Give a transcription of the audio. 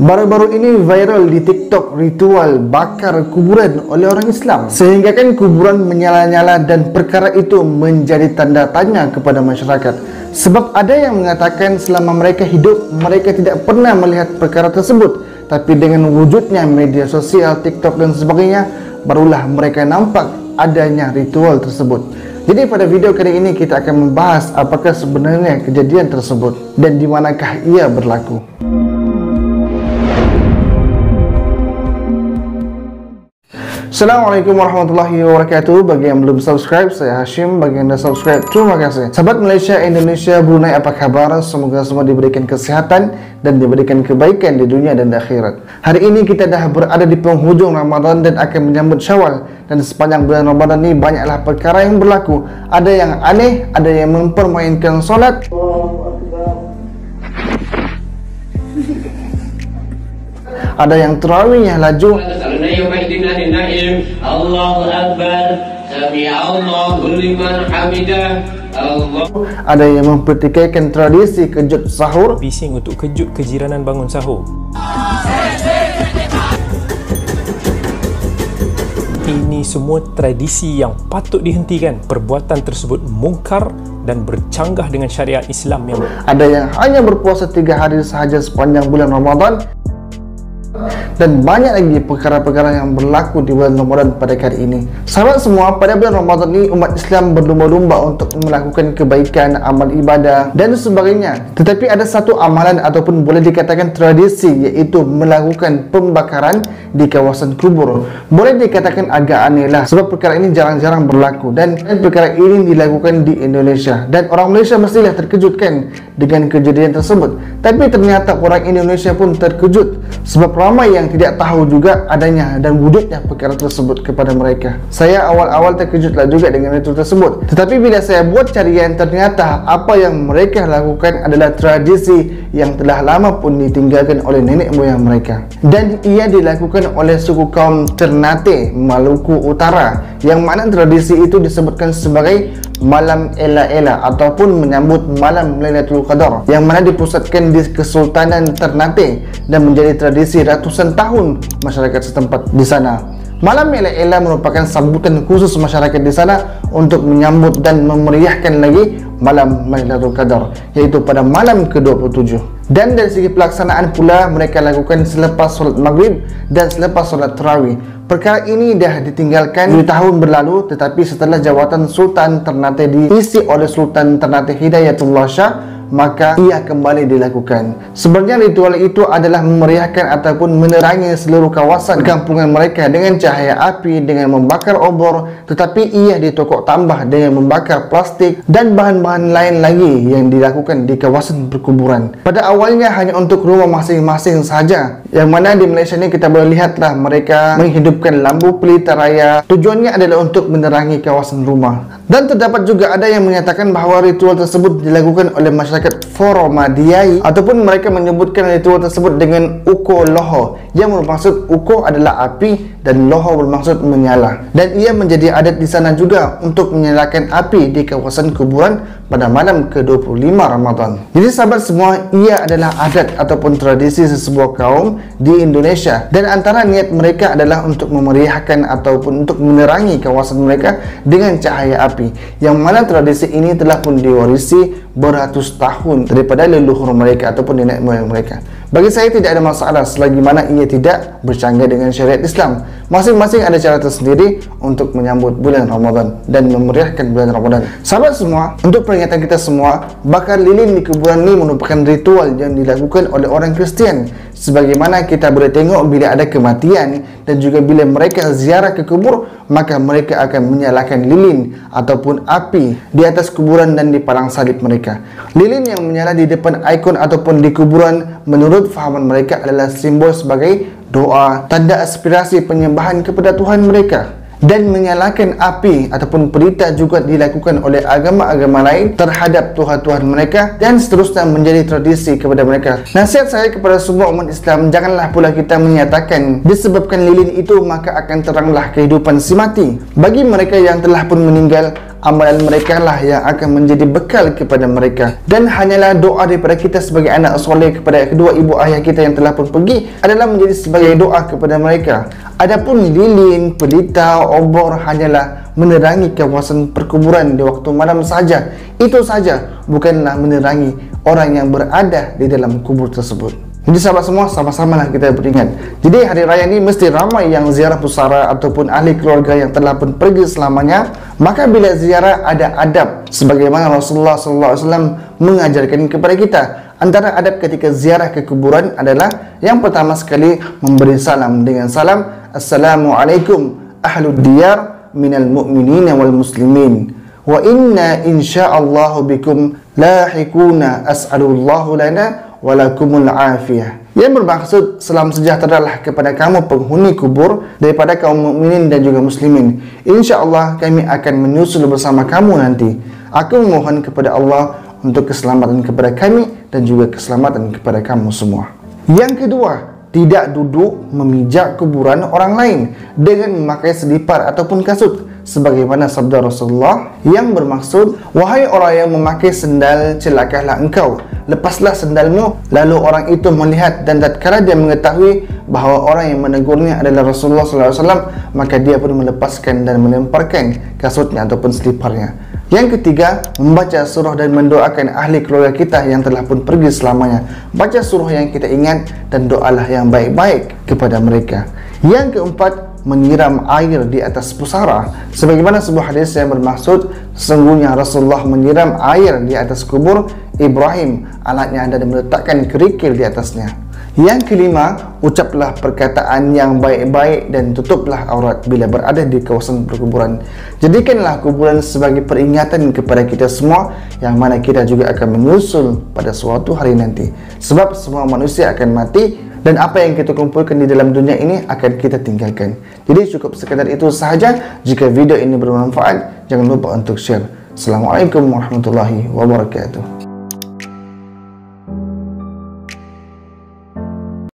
Baru-baru ini viral di TikTok ritual bakar kuburan oleh orang Islam, sehingga kan kuburan menyala-nyala dan perkara itu menjadi tanda tanya kepada masyarakat. Sebab ada yang mengatakan selama mereka hidup, mereka tidak pernah melihat perkara tersebut, tapi dengan wujudnya media sosial, TikTok dan sebagainya, barulah mereka nampak adanya ritual tersebut. Jadi pada video kali ini kita akan membahas apakah sebenarnya kejadian tersebut dan di manakah ia berlaku. Assalamualaikum warahmatullahi wabarakatuh. Bagi yang belum subscribe, saya Hashim. Bagi yang dah subscribe, terima kasih. Sahabat Malaysia, Indonesia, Brunei, apa kabar? Semoga semua diberikan kesehatan dan diberikan kebaikan di dunia dan di akhirat. Hari ini kita dah berada di penghujung Ramadan dan akan menyambut Syawal. Dan sepanjang bulan Ramadan ini banyaklah perkara yang berlaku. Ada yang aneh, ada yang mempermainkan solat, ada yang tarawihnya laju, ada yang mempertikaikan tradisi kejut sahur, bising untuk kejut kejiranan bangun sahur. Ini semua tradisi yang patut dihentikan. Perbuatan tersebut mungkar dan bercanggah dengan syariat Islam yang ada yang hanya berpuasa 3 hari sahaja sepanjang bulan Ramadan, dan banyak lagi perkara-perkara yang berlaku di bulan Ramadan pada kali ini. Sahabat semua, pada bulan Ramadan ini umat Islam berlumba-lumba untuk melakukan kebaikan, amal ibadah dan sebagainya. Tetapi ada satu amalan ataupun boleh dikatakan tradisi, iaitu melakukan pembakaran di kawasan kubur. Boleh dikatakan agak aneh lah, sebab perkara ini jarang-jarang berlaku dan perkara ini dilakukan di Indonesia. Dan orang Malaysia mestilah terkejut kan dengan kejadian tersebut. Tapi ternyata orang Indonesia pun terkejut, sebab ramai yang tidak tahu juga adanya dan wujudnya perkara tersebut kepada mereka. Saya awal-awal terkejutlah juga dengan itu tersebut. Tetapi bila saya buat carian, ternyata apa yang mereka lakukan adalah tradisi yang telah lama pun ditinggalkan oleh nenek moyang mereka. Dan ia dilakukan oleh suku kaum Ternate, Maluku Utara, yang mana tradisi itu disebutkan sebagai Malam Ela-Ela ataupun menyambut Malam Lailatul Qadar, yang mana dipusatkan di Kesultanan Ternate dan menjadi tradisi ratusan tahun masyarakat setempat di sana. Malam Ela-Ela merupakan sambutan khusus masyarakat di sana untuk menyambut dan memeriahkan lagi Malam Lailatul Qadar, iaitu pada malam ke-27. Dan dari segi pelaksanaan pula, mereka lakukan selepas solat maghrib dan selepas solat tarawih. Perkara ini dah ditinggalkan 2 tahun berlalu, tetapi setelah jawatan Sultan Ternate diisi oleh Sultan Ternate Hidayatullah Shah, maka ia kembali dilakukan. Sebenarnya ritual itu adalah memeriahkan ataupun menerangi seluruh kawasan kampungan mereka dengan cahaya api, dengan membakar obor, tetapi ia ditokok tambah dengan membakar plastik dan bahan-bahan lain lagi yang dilakukan di kawasan perkuburan. Pada awalnya hanya untuk rumah masing-masing saja, yang mana di Malaysia ini kita boleh lihatlah mereka menghidupkan lampu pelita raya. Tujuannya adalah untuk menerangi kawasan rumah. Dan terdapat juga ada yang menyatakan bahawa ritual tersebut dilakukan oleh masyarakat Foromadiai, ataupun mereka menyebutkan ritual tersebut dengan Uko Loho, yang bermaksud Uko adalah api dan Loho bermaksud menyala. Dan ia menjadi adat di sana juga untuk menyalakan api di kawasan kuburan pada malam ke-25 Ramadan. Jadi sahabat semua, ia adalah adat ataupun tradisi sesebuah kaum di Indonesia, dan antara niat mereka adalah untuk memeriahkan ataupun untuk menerangi kawasan mereka dengan cahaya api, yang mana tradisi ini telah pun diwarisi beratus tahun daripada leluhur mereka ataupun nenek moyang mereka. Bagi saya tidak ada masalah selagi mana ia tidak bercanggah dengan syariat Islam. Masing-masing ada cara tersendiri untuk menyambut bulan Ramadan dan memeriahkan bulan Ramadan. Sahabat semua, untuk peringatan kita semua, bakar lilin di kuburan ini merupakan ritual yang dilakukan oleh orang Kristian. Sebagaimana kita boleh tengok bila ada kematian dan juga bila mereka ziarah ke kubur, maka mereka akan menyalakan lilin ataupun api di atas kuburan dan di palang salib mereka. Lilin yang menyala di depan ikon ataupun di kuburan menurut fahaman mereka adalah simbol sebagai doa, tanda aspirasi penyembahan kepada Tuhan mereka. Dan menyalakan api ataupun pelita juga dilakukan oleh agama-agama lain terhadap Tuhan-Tuhan mereka, dan seterusnya menjadi tradisi kepada mereka. Nasihat saya kepada semua umat Islam, janganlah pula kita menyatakan disebabkan lilin itu maka akan teranglah kehidupan si mati. Bagi mereka yang telah pun meninggal, amalan mereka lah yang akan menjadi bekal kepada mereka. Dan hanyalah doa daripada kita sebagai anak soleh kepada kedua ibu ayah kita yang telah pun pergi adalah menjadi sebagai doa kepada mereka. Adapun lilin, pelita, obor hanyalah menerangi kawasan perkuburan di waktu malam saja. Itu saja, bukanlah menerangi orang yang berada di dalam kubur tersebut. Jadi sahabat semua, sama-samalah kita beringat. Jadi hari raya ini mesti ramai yang ziarah pusara ataupun ahli keluarga yang telah pun pergi selamanya. Maka bila ziarah ada adab sebagaimana Rasulullah SAW mengajarkan kepada kita. Antara adab ketika ziarah ke kuburan adalah yang pertama sekali memberi salam dengan salam Assalamualaikum ahlud diyar minal mu'minina wal muslimin wa inna insya'allahu bikum lahikuna as'alullahu lana walakumul afiyah. Yang bermaksud salam sejahteralah kepada kamu penghuni kubur daripada kaum mukminin dan juga muslimin. InsyaAllah kami akan menyusul bersama kamu nanti. Aku memohon kepada Allah untuk keselamatan kepada kami dan juga keselamatan kepada kamu semua. Yang kedua, tidak duduk memijak kuburan orang lain dengan memakai selipar ataupun kasut, sebagaimana sabda Rasulullah yang bermaksud, wahai orang yang memakai sendal, celakalah engkau, lepaslah sendalmu. Lalu orang itu melihat dan tatkala dia mengetahui bahawa orang yang menegurnya adalah Rasulullah SAW, maka dia pun melepaskan dan melemparkan kasutnya ataupun seliparnya. Yang ketiga, membaca surah dan mendoakan ahli keluarga kita yang telah pun pergi selamanya. Baca surah yang kita ingat dan doalah yang baik-baik kepada mereka. Yang keempat, menyiram air di atas pusara, sebagaimana sebuah hadis yang bermaksud sesungguhnya Rasulullah menyiram air di atas kubur Ibrahim anaknya dan meletakkan kerikil di atasnya. Yang kelima, ucaplah perkataan yang baik-baik dan tutuplah aurat bila berada di kawasan perkuburan. Jadikanlah kuburan sebagai peringatan kepada kita semua yang mana kita juga akan menyusul pada suatu hari nanti. Sebab semua manusia akan mati dan apa yang kita kumpulkan di dalam dunia ini akan kita tinggalkan. Jadi cukup sekadar itu sahaja. Jika video ini bermanfaat, jangan lupa untuk share. Assalamualaikum warahmatullahi wabarakatuh.